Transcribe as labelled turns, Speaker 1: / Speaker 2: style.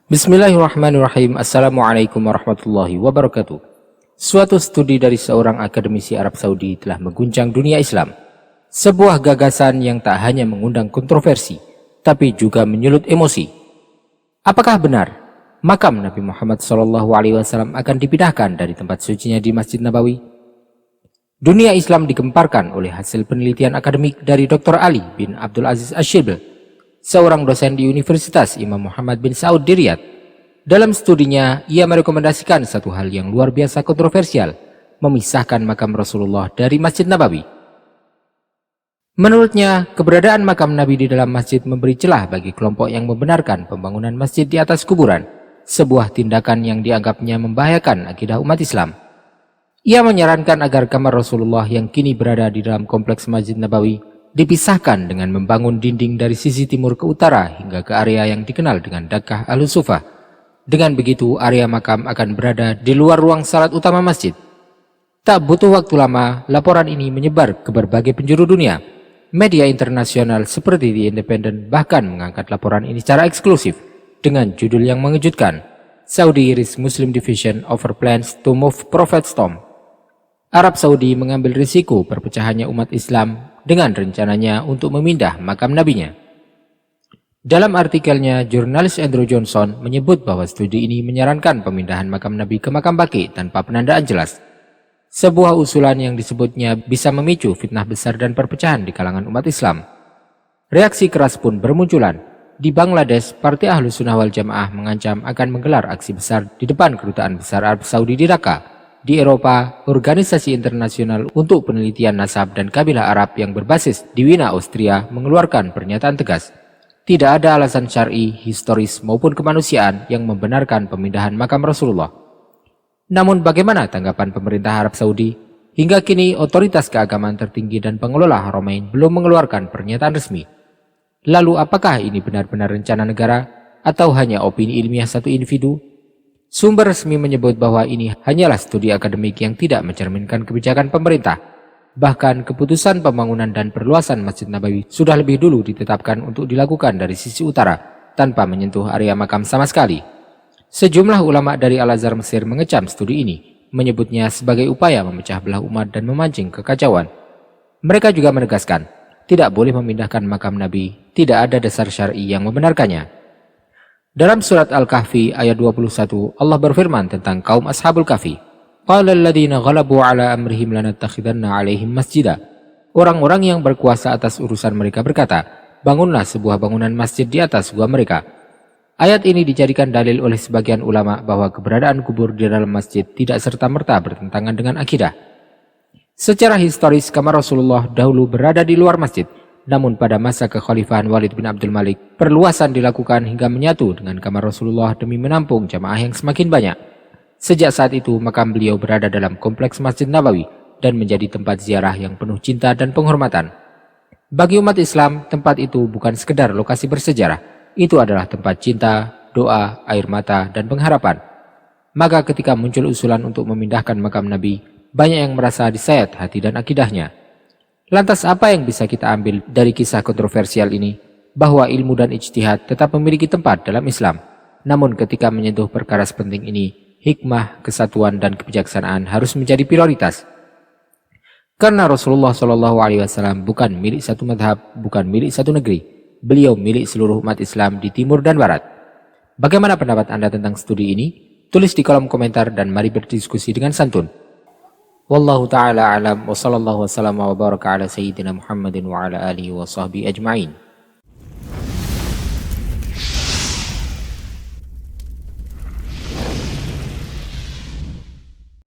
Speaker 1: Bismillahirrahmanirrahim. Assalamualaikum warahmatullahi wabarakatuh. Suatu studi dari seorang akademisi Arab Saudi telah mengguncang dunia Islam. Sebuah gagasan yang tak hanya mengundang kontroversi, tapi juga menyulut emosi. Apakah benar makam Nabi Muhammad SAW akan dipindahkan dari tempat sucinya di Masjid Nabawi? Dunia Islam digemparkan oleh hasil penelitian akademik dari Dr. Ali bin Abdul Aziz Ash-Shibl, seorang dosen di Universitas Imam Muhammad bin Saud di Riyadh. Dalam studinya, ia merekomendasikan satu hal yang luar biasa kontroversial, memisahkan makam Rasulullah dari Masjid Nabawi. Menurutnya, keberadaan makam Nabi di dalam masjid memberi celah bagi kelompok yang membenarkan pembangunan masjid di atas kuburan, sebuah tindakan yang dianggapnya membahayakan akidah umat Islam. Ia menyarankan agar kamar Rasulullah yang kini berada di dalam kompleks Masjid Nabawi dipisahkan dengan membangun dinding dari sisi timur ke utara hingga ke area yang dikenal dengan Dakkah Al-Sufah. Dengan begitu, area makam akan berada di luar ruang salat utama masjid. Tak butuh waktu lama, laporan ini menyebar ke berbagai penjuru dunia. Media internasional seperti The Independent bahkan mengangkat laporan ini secara eksklusif dengan judul yang mengejutkan, Saudi Risk Muslim Division Over Plans to Move Prophet's Tomb. Arab Saudi mengambil risiko perpecahannya umat Islam dengan rencananya untuk memindah makam nabinya. Dalam artikelnya, jurnalis Andrew Johnson menyebut bahwa studi ini menyarankan pemindahan makam Nabi ke makam Baqi tanpa penandaan jelas. Sebuah usulan yang disebutnya bisa memicu fitnah besar dan perpecahan di kalangan umat Islam. Reaksi keras pun bermunculan. Di Bangladesh, Partai Ahlus Sunnah wal Jamaah mengancam akan menggelar aksi besar di depan Kedutaan Besar Arab Saudi di Dhaka. Di Eropa, organisasi internasional untuk penelitian nasab dan kabilah Arab yang berbasis di Wina, Austria mengeluarkan pernyataan tegas. Tidak ada alasan syar'i, historis maupun kemanusiaan yang membenarkan pemindahan makam Rasulullah. Namun bagaimana tanggapan pemerintah Arab Saudi? Hingga kini otoritas keagamaan tertinggi dan pengelola Haramain belum mengeluarkan pernyataan resmi. Lalu apakah ini benar-benar rencana negara atau hanya opini ilmiah satu individu? Sumber resmi menyebut bahwa ini hanyalah studi akademik yang tidak mencerminkan kebijakan pemerintah. Bahkan keputusan pembangunan dan perluasan Masjid Nabawi sudah lebih dulu ditetapkan untuk dilakukan dari sisi utara tanpa menyentuh area makam sama sekali. Sejumlah ulama dari Al-Azhar Mesir mengecam studi ini, menyebutnya sebagai upaya memecah belah umat dan memancing kekacauan. Mereka juga menegaskan, tidak boleh memindahkan makam Nabi, tidak ada dasar syar'i yang membenarkannya. Dalam surat Al-Kahfi ayat 21, Allah berfirman tentang kaum Ashabul Kahfi. Qala alladhina ghalabu ala amrihim lanattakhidanna alaihim masjida. Orang-orang yang berkuasa atas urusan mereka berkata, bangunlah sebuah bangunan masjid di atas gua mereka. Ayat ini dijadikan dalil oleh sebagian ulama bahwa keberadaan kubur di dalam masjid tidak serta-merta bertentangan dengan akidah. Secara historis, kamar Rasulullah dahulu berada di luar masjid. Namun pada masa kekhalifahan Walid bin Abdul Malik, perluasan dilakukan hingga menyatu dengan kamar Rasulullah demi menampung jamaah yang semakin banyak. Sejak saat itu, makam beliau berada dalam kompleks Masjid Nabawi dan menjadi tempat ziarah yang penuh cinta dan penghormatan. Bagi umat Islam, tempat itu bukan sekedar lokasi bersejarah, itu adalah tempat cinta, doa, air mata, dan pengharapan. Maka ketika muncul usulan untuk memindahkan makam Nabi, banyak yang merasa disayat hati dan akidahnya. Lantas apa yang bisa kita ambil dari kisah kontroversial ini? Bahwa ilmu dan ijtihad tetap memiliki tempat dalam Islam. Namun ketika menyentuh perkara sepenting ini, hikmah, kesatuan, dan kebijaksanaan harus menjadi prioritas. Karena Rasulullah SAW bukan milik satu madhab, bukan milik satu negeri. Beliau milik seluruh umat Islam di timur dan barat. Bagaimana pendapat Anda tentang studi ini? Tulis di kolom komentar dan mari berdiskusi dengan santun. Wallahu ta'ala alam wa sallallahu wa sallam wa baraka ala sayyidina Muhammadin wa ala alihi wa sahbihi ajma'in.